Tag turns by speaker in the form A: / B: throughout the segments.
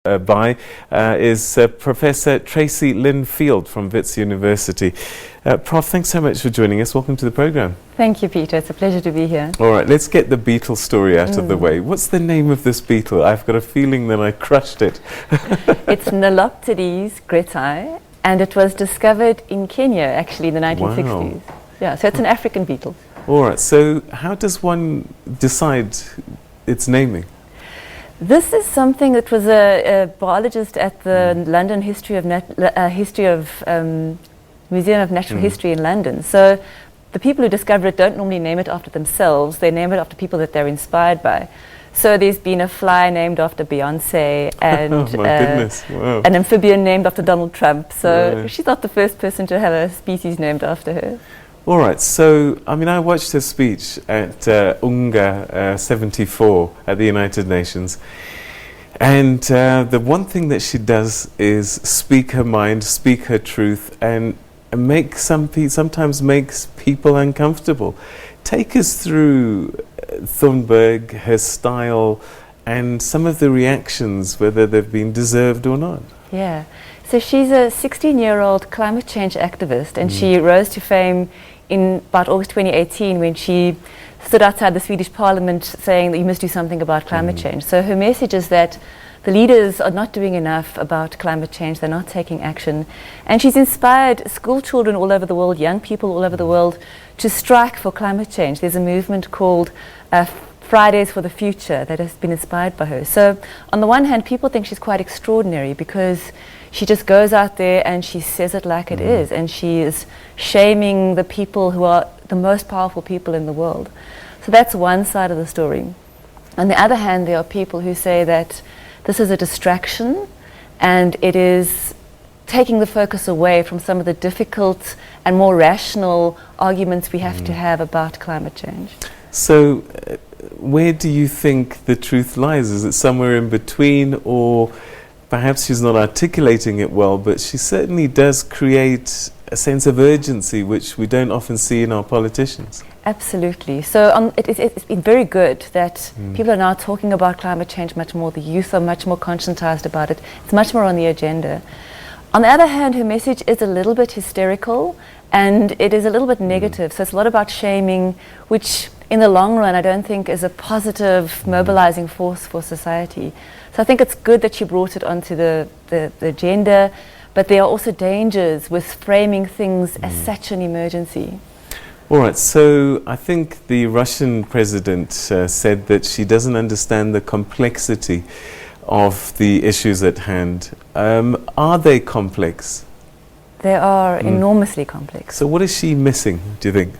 A: by is Professor Tracy Lynn-Field from Wits University. Prof, thanks so much for joining us. Welcome to the program.
B: Thank you, Peter. It's a pleasure to be here.
A: All right, let's get the beetle story out of the way. What's the name of this beetle? I've got a feeling that I crushed it.
B: It's Nilopterides gretae, and it was discovered in Kenya, actually, in the 1960s. Wow. Yeah, so it's an African beetle.
A: All right, so how does one decide its naming?
B: This is something that was a biologist at the London Museum of Natural History in London. So the people who discover it don't normally name it after themselves, they name it after people that they're inspired by. So there's been a fly named after Beyonce and an amphibian named after Donald Trump. So she's not the first person to have a species named after her.
A: All right, so, I mean, I watched her speech at UNGA 74 at the United Nations, and the one thing that she does is speak her mind, speak her truth, and make sometimes makes people uncomfortable. Take us through Thunberg, her style, and some of the reactions, whether they've been deserved or not.
B: Yeah, so she's a 16-year-old climate change activist, and she rose to fame in about August 2018 when she stood outside the Swedish Parliament saying that you must do something about climate change. So her message is that the leaders are not doing enough about climate change, they're not taking action. And she's inspired school children all over the world, young people all over the world, to strike for climate change. There's a movement called Fridays for the Future that has been inspired by her. So on the one hand, people think she's quite extraordinary because she just goes out there and she says it like it is, and she is shaming the people who are the most powerful people in the world. So that's one side of the story. On the other hand, there are people who say that this is a distraction and it is taking the focus away from some of the difficult and more rational arguments we have to have about climate change.
A: So where do you think the truth lies? Is it somewhere in between, or perhaps she's not articulating it well, but she certainly does create a sense of urgency which we don't often see in our politicians?
B: Absolutely. So it's been very good that people are now talking about climate change much more. The youth are much more conscientized about it. It's much more on the agenda. On the other hand, her message is a little bit hysterical and it is a little bit negative. So it's a lot about shaming, which in the long run I don't think is a positive mobilizing force for society. So I think it's good that she brought it onto the agenda, but there are also dangers with framing things as such an emergency.
A: All right, so I think the Russian president said that she doesn't understand the complexity of the issues at hand. Are they complex?
B: They are enormously complex.
A: So what is she missing, do you think?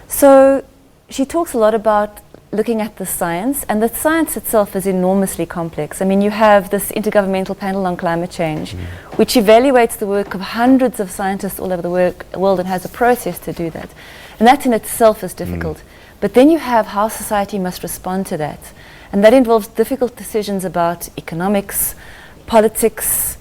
B: So she talks a lot about looking at the science, and the science itself is enormously complex. I mean, you have this Intergovernmental Panel on Climate Change, which evaluates the work of hundreds of scientists all over the world and has a process to do that. And that in itself is difficult. But then you have how society must respond to that. And that involves difficult decisions about economics, politics,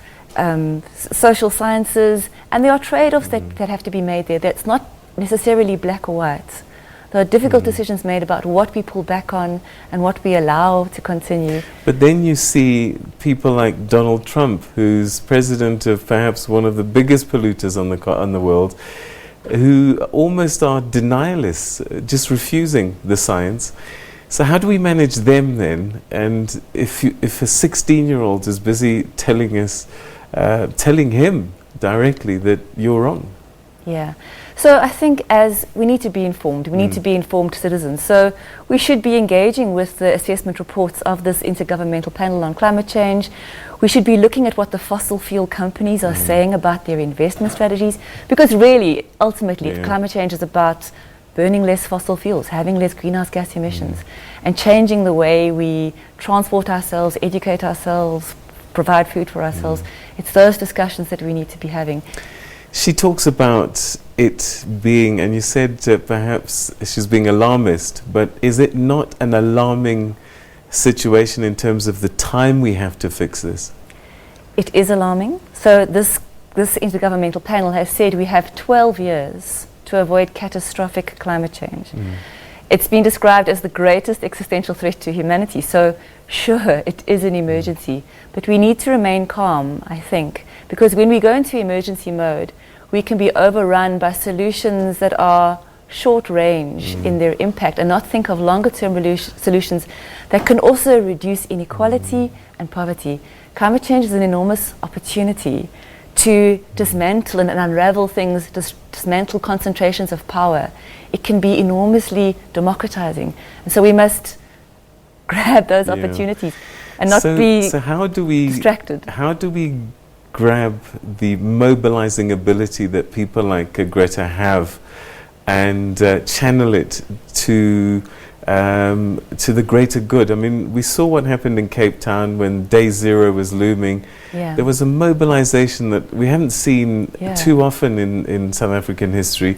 B: social sciences, and there are trade-offs that have to be made there. That's not necessarily black or white. There are difficult decisions made about what we pull back on and what we allow to continue.
A: But then you see people like Donald Trump, who's president of perhaps one of the biggest polluters on the world, who almost are denialists, just refusing the science. So how do we manage them then? And if a 16-year-old is busy telling him directly that you're wrong?
B: Yeah. So I think as we need to be informed, we need to be informed citizens. So we should be engaging with the assessment reports of this Intergovernmental Panel on Climate Change. We should be looking at what the fossil fuel companies are saying about their investment strategies, because really, ultimately, climate change is about burning less fossil fuels, having less greenhouse gas emissions, and changing the way we transport ourselves, educate ourselves, provide food for ourselves. It's those discussions that we need to be having.
A: She talks about it being, and you said perhaps she's being alarmist, but is it not an alarming situation in terms of the time we have to fix this?
B: It is alarming. So this intergovernmental panel has said we have 12 years to avoid catastrophic climate change. It's been described as the greatest existential threat to humanity. So, sure, it is an emergency. But we need to remain calm, I think, because when we go into emergency mode, we can be overrun by solutions that are short range in their impact and not think of longer term solutions that can also reduce inequality and poverty. Climate change is an enormous opportunity to dismantle and unravel things, dismantle concentrations of power. It can be enormously democratizing. And so we must grab those opportunities and not be distracted.
A: How do we grab the mobilizing ability that people like Greta have and channel it to the greater good? I mean, we saw what happened in Cape Town when Day Zero was looming.
B: Yeah.
A: There was a mobilization that we haven't seen too often in South African history.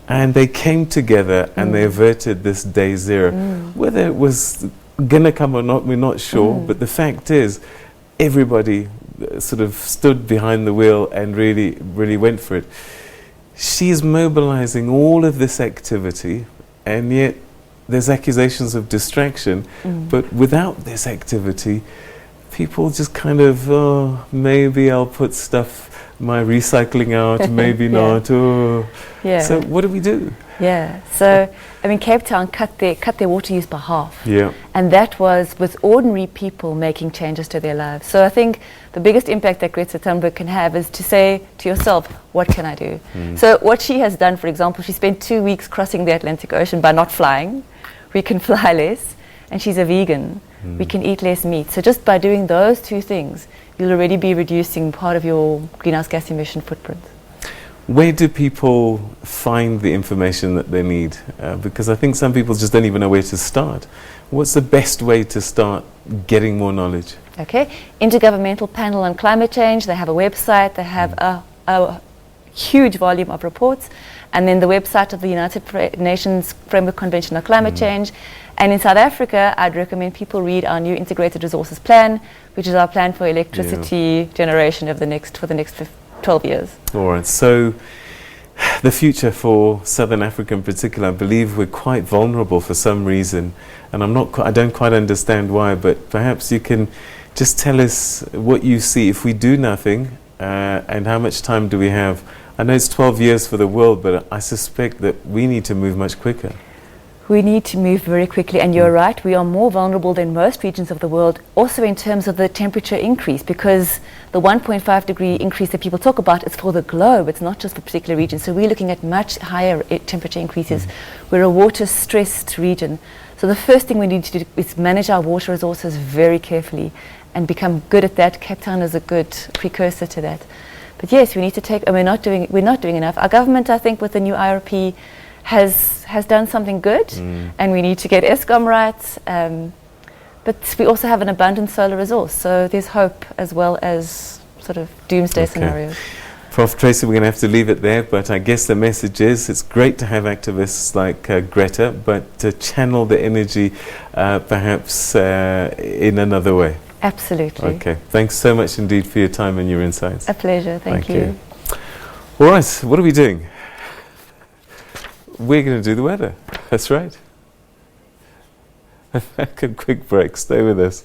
A: And they came together and they averted this Day Zero. Whether it was going to come or not, we're not sure. But the fact is, everybody sort of stood behind the wheel and really went for it. She's mobilizing all of this activity, and yet there's accusations of distraction. But without this activity, people just kind of, oh, maybe I'll put my recycling out, maybe not. Oh. So what do we do?
B: So I mean, Cape Town cut their water use by half. And that was with ordinary people making changes to their lives. So I think the biggest impact that Greta Thunberg can have is to say to yourself, what can I do? So what she has done, for example, she spent 2 weeks crossing the Atlantic Ocean by not flying. We can fly less, and she's a vegan. We can eat less meat. So just by doing those two things, you'll already be reducing part of your greenhouse gas emission footprint.
A: Where do people find the information that they need? Because I think some people just don't even know where to start. What's the best way to start getting more knowledge?
B: Okay, Intergovernmental Panel on Climate Change, they have a website, they have a huge volume of reports, and then the website of the United Nations Framework Convention on Climate Change. And in South Africa, I'd recommend people read our new Integrated Resources Plan, which is our plan for electricity generation for the next 12 years.
A: All right, so the future for Southern Africa in particular, I believe we're quite vulnerable for some reason, and I don't quite understand why, but perhaps you can just tell us what you see if we do nothing, and how much time do we have? I know it's 12 years for the world, but I suspect that we need to move much quicker.
B: We need to move very quickly, and you're right, we are more vulnerable than most regions of the world, also in terms of the temperature increase, because the 1.5 degree increase that people talk about is for the globe, it's not just for particular regions. So we're looking at much higher temperature increases. We're a water-stressed region. So the first thing we need to do is manage our water resources very carefully and become good at that. Cape Town is a good precursor to that. But yes, we need to take, and we're not doing enough. Our government, I think, with the new IRP, has done something good, and we need to get Eskom right. But we also have an abundant solar resource, so there's hope as well as sort of doomsday scenarios.
A: Prof. Tracy, we're going to have to leave it there, but I guess the message is it's great to have activists like Greta, but to channel the energy perhaps in another way.
B: Absolutely.
A: Okay, thanks so much indeed for your time and your insights.
B: A pleasure, thank you.
A: All right, what are we doing? We're going to do the weather. That's right. A quick break. Stay with us.